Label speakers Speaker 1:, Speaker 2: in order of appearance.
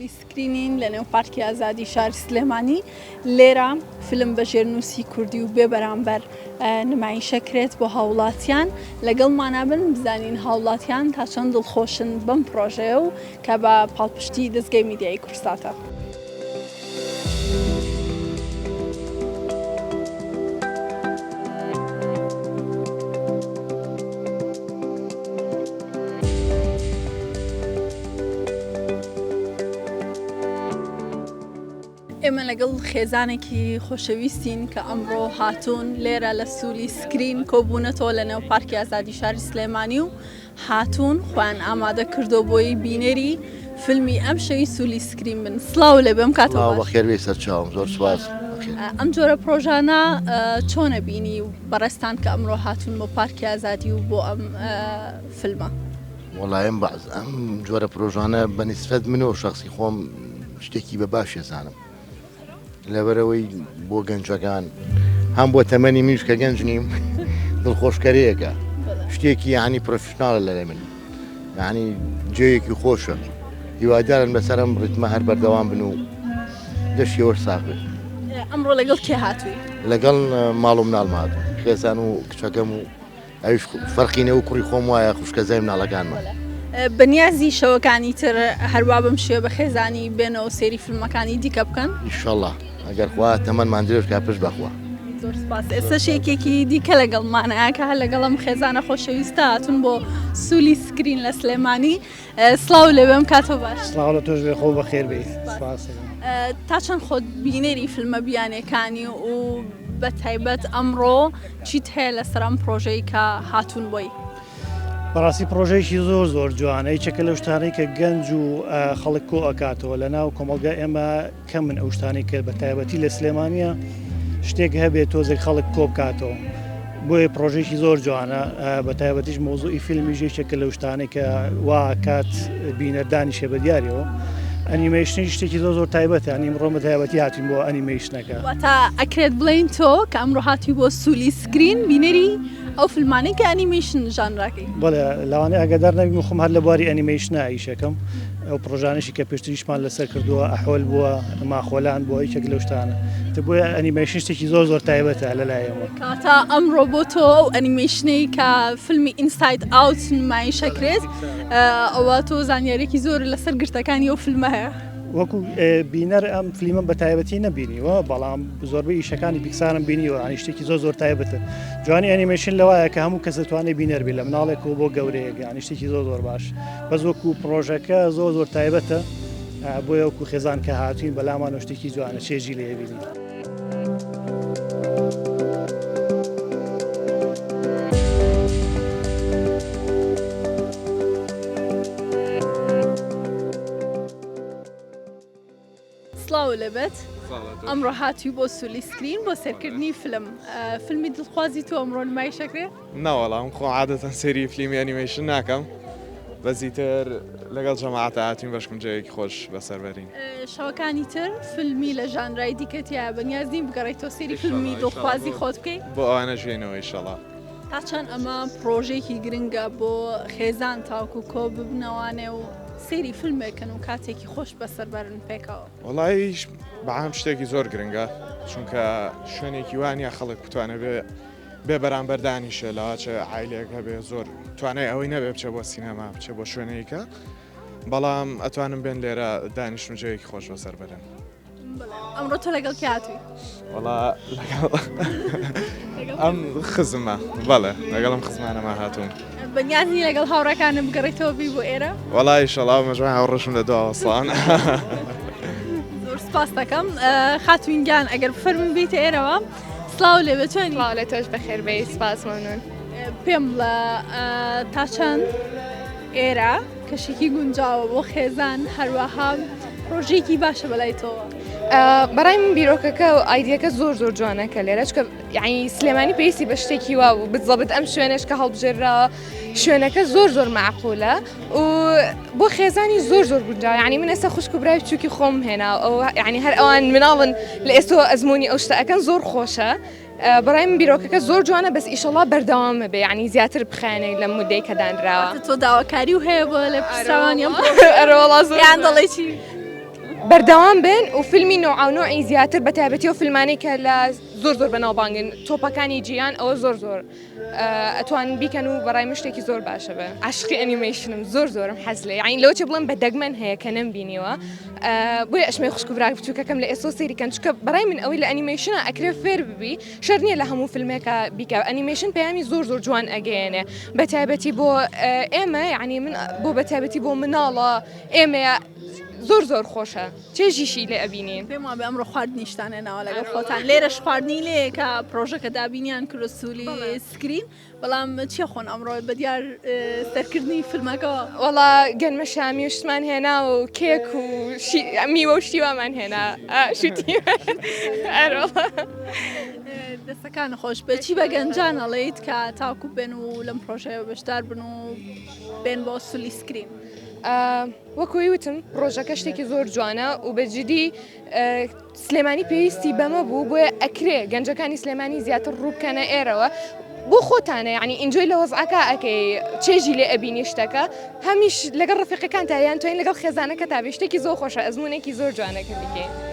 Speaker 1: سولی سکرینین لە نێو پارکی ئازادی شاری سلێمانی لێرە فیلم بە ژێرنووسی کوردی و بێ بەرامبەر نمایشە کرێت بۆ هاوڵاتیان لەگەڵمانە بن بزانین هاوڵاتیان تا چەند دڵخۆشن بەم پرۆژەیە و کە بە پاڵپشتی دەستگای میدیایی کورساتە. ئێمە لەگەڵ خێزانێکی خۆشەویستین کە ئەمڕۆ هاتوون لێرە لە سولی سکرین کۆبوونەتەوە لە نێو پارکی ئازادی شاری سلێمانی و هاتوون خۆیان ئامادە کردو بۆی بینەری فیلمی ئەم شەوی سولی سکرین بن. سڵاو لێ بێم کاتەوە
Speaker 2: بەخێر سەرچاوم زۆر سوپاس.
Speaker 1: ئەم جۆرە پرۆژانە چۆنە بینی و بەڕێستان کە ئەمڕۆ هاتوون بۆ پارکی ئازادی و بۆ ئەم فیلمە؟
Speaker 2: وەڵایەن بەعز ئەم جۆرە پرۆژانە بەنسبەت منەوە شەخسی خۆم شتێکی بە باش ێزانم لەبەرەوەی بۆ گەنجەکان هەم بۆ تەمەنی منیش کە گەنج نیم دڵخۆشکەرەیەکە شتێکی یعنی پرۆفشناڵە لەلای من یعنی جێیەکی خۆشە هیوادارن بەسەرم ڕیتمە هەر بەردەوام بن و دەشی وەر ساغ بێت.
Speaker 1: ئەمڕۆ لەگەڵ کێ هاتووی؟
Speaker 2: لەگەڵ ماڵ و مناڵم هاتووم خێزان و کچەکەم و ئەویش فەرقینە و کوڕی خۆم وایە خوشکەزای مناڵەکانمان.
Speaker 1: بەنیازی شەوەکانی تر هەروە بەم شێوە بە خێزانی بێنەوە سێری فیلمەکانی دیکە بکەن؟
Speaker 2: ئینشەڵڵا ئەگەر خوا تەمەنمان درێژ کا پشت بەخوا.
Speaker 1: زۆر سپاس. ئێستا شێکێکی دیکە لەگەڵمانەیە کە هەر لەگەڵم خێزانە خۆشەویستە هاتوون بۆ سولی سکرین لە سلێمانی. سڵاو لێبێم کاتۆ باش.
Speaker 3: سڵاو لە تۆش بێ خۆ بەخێر بێت. سپاس.
Speaker 1: تا چەند خۆت بینەری فیلمە بیانەکانی و بە تایبەت ئەمڕۆ چیت هەیە لەسەر ئەم پرۆژەی کە هاتوون بۆی؟
Speaker 3: بەڕاستی پرۆژەیەکی زۆر جوانە یەکێکە لەو شتانەی کە گەنج و خەڵک کۆ ئەکاتەوە لە ناو کۆمەلگا ئێمە کەم من ئەو شتانی کرد بە تایبەتی لە سلێمانیە شتێک هەبێت تۆزێک خەڵک کۆ بکاتەوە بۆیە پرۆژێکی زۆر جوانە بە تایبەتیش مۆزوعی فیلمیش یەکێکە لەو شتانەی کە وا کات بینەردانی شێ بە دیارەوە ئەنیمەیشنی شتێکی زۆر تایبەتە ئەنی ئەمڕۆ بە تایبەتی هاتوین بۆ ئەنیمەیشنەکە.
Speaker 1: واتە ئەکرێت بڵێن تۆ کە ئەمڕۆ هاتووی بۆ سولی سکرین بینەری ئەو فیلمانەی کە ئەنیمەیشن ژانراکەی.
Speaker 3: بەڵێ لەوانەیە ئەگەدار نەبی خۆم هەر لە بواری ئەنیمەیشنە ئیشەکەم ئەو پرۆژانشی کە پێشتریشمان لەسەر کردووە ئەحۆل بووە ماخۆلان بۆ یەکێک لەو شتانە بۆیە ئەنیمەیشن شتێکی زۆر تایبەتە لەلایەوە.
Speaker 1: کاتە ئەمڕۆ بۆ تۆ ئەو ئەنیمەیشنەی کە فیلمی ئینساید ئاوت نمایشە کرێت ئەوە تۆ زانیارێکی زۆر لەسەر گرتەکانی ئەو فیلمە هەیە.
Speaker 3: وەکو بینەر ئەم فیلمە بە تایبەتی نەبینیوە بەڵام زۆربەی ئیشەکانی پیکسارم بینیوە ئەنی شتێکی زۆر تایبەتە جوانی ئەنیمەیشن لەوایە کە هەموو کەس دەتوانێت بینەر بێت لە مناڵێک و بۆ گەورەیەک یانی شتێکی زۆر باش بەس وەکو پرۆژەکە زۆر تایبەتە بۆیە وەکو خێزان کە هاتوین بەلامان شتێکی جوانە چێژی لێ بینی.
Speaker 1: سڵاو لەبێت ئەمڕۆ هاتووی بۆ سولی سکرین بۆ سەرکردنی فیلمی دڵخوازی تۆ ئەمڕۆ نمایشەکرێ؟
Speaker 4: ناوەڵام خۆ عادەتەن سەری فیلمی ئەنیمەیشن ناکەم بەزیتر لەگەڵ جەماعەتە هاتوین بەشکم جەیەکی خۆش بەسەربەرین.
Speaker 1: شەوەکانی تر فیلمی لە ژانرای دیکەتیە بەنیاز نیم بگەڕێیتەوە سەری فیلمی دڵخوازی خۆت بکەیت؟
Speaker 4: بۆ ئەوانە ژێنەوە ئینشەڵا.
Speaker 1: تا چەند ئەمە پرۆژێکی گرنگە بۆ خێزان تاوکو کۆ ببنەوانێ و سەیری فیلمێکن و کاتێکی خۆش بەسەربەرن پێکەوە.
Speaker 4: وەڵایش بەعام شتێکی زۆر گرنگە چونکە شوێنێکی وانە خەڵک بتوانە بێ بەرامبەر دانیشە لەواچە عایلێک هەبێ زۆر توانای ئەوەی نەبێ بچە بۆ سینەما بچە بۆ شوێنەیەکە بەڵام ئەتوانم بێن لێرە دانیشت و جەیەکی خۆش بەسەربەرن.
Speaker 1: ئەمڕۆ تۆ لەگەڵ کێ هاتووی؟
Speaker 4: وەڵا ئەم خزمە بەڵێ لەگەڵم خزمانەما هاتووم.
Speaker 1: بەنیازی لەگەڵ هاوڕەکانم بگەڕێتەوە بی بۆ ئێرە؟
Speaker 4: وەڵای ئینشەڵا مەجموعی هاوڕێشم لە دواوەسڵان.
Speaker 1: زۆر سپاس دەکەم. خاتوینگیان ئەگەر بفەرمون بیتە ئێرەوە سڵاو لێبێت چۆنی؟
Speaker 5: سڵاو لە تۆش بەخێر بێت سپاس مەمنون.
Speaker 1: پێم بڵێ تا چەند ئێرە کەشێکی گونجاوە بۆ خێزان هەروەها پرۆژێکی باشە بەلای تۆوە؟
Speaker 5: بەڕای من بیرۆکەکە و ئایدیەکە زۆر جوانەکە لێرە چکە یعنی سلێمانی پێویستی بە شتێکی وا و بزەبت ئەم شوێنش کە هەڵبژێرا شوێنەکە زۆر معقولە و بۆ خێزانی زۆر گونجاو یعنی من ئێستا خوشک و برای بچووکی خۆم هێنا ئەو یعنی هەر ئەوان مناڵن لە ئێستا ئەزمموی ئەو شتەکەن زۆر خۆشە بەڕای من بیرۆکەکە زۆر جوانە بەس ئیشەڵا بەردەوامە بێ یعنی زیاتر بخێنەی لە مودەی کە دانراوە.
Speaker 1: تۆ داواکاری و هەیە بۆ لە پرسراوانیان
Speaker 5: ئەرەوەڵا
Speaker 1: یان دەڵێ چی؟
Speaker 5: بەردەوام بن و فیلمی نوعی زیاتر بە تایبەتی و فیلمانی کە لە زۆر بەناوبانگن تۆپەکانی جیان ئەوە زۆر ئەتوان بیکەن و بەڕای شتێکی زۆر باشە بە عشقی ئەنیمەیشنم زۆرم حەز لێ یعنی لەوە چ بڵێم بە دەگمەن هەیە کە نەمبینیوە بۆیە ئەشمەی خوشک و براک بچووکەکەم لە ئێستا سەیریکەن چکە بەڕای من ئەوەی لە ئەنیمەیشنە ئەکرێ فێر ببی شەر نییە لە هەموو فیلمێکە بیکە ئەنیمەیشن پەیامی زۆر جوان ئەگەیەنێ بە تایبەتی بۆ ئێمە یعنی من بۆ بە تایبەتی بۆ مناڵە ئێمە زۆر خۆشە چێژیشی لێ ئەبینین
Speaker 1: پێم وابێ ئەمڕۆ خواردنیشتانە ناوە لەگەڵ خۆتان لێرەش خواردنی لێ کە پرۆژەکە دابینیان کرۆسوولی سکرین بەڵام چیە خۆن ئەمڕۆ بەدیار سەرکردنی فیلمەکەەوە
Speaker 5: وەڵا گەنمە شامی و شتمان هێنا و کێک و میوە و شتیوامان هێنا شوتی
Speaker 1: دەستەکان خۆش بچی بە گەنجان ئەڵێیت کە تاکو بێن و لەم پرۆژەیە بەشدار بن و بێن بۆ سولی سکرین
Speaker 5: وەکوی وتم ڕۆژەکە شتێکی زۆر جوانە و بەجددی سلێمانی پێویستی بەمە بوو بۆیە ئەکرێ گەنجەکانی سلێمانی زیاتر ڕووبکەنە ئێرەوە بۆ خۆتانە یعنی ئینجۆی لە وەزعەکە ئەەکەی چێژی لێ ئەبینی شتەکە هەمیش لەگەڵ ڕفیقەکان تایان توین لەگەڵ خێزانەکە تابێ شتێکی زۆر خۆشە ئەزمونێکی زۆر جوانەکە بکەین.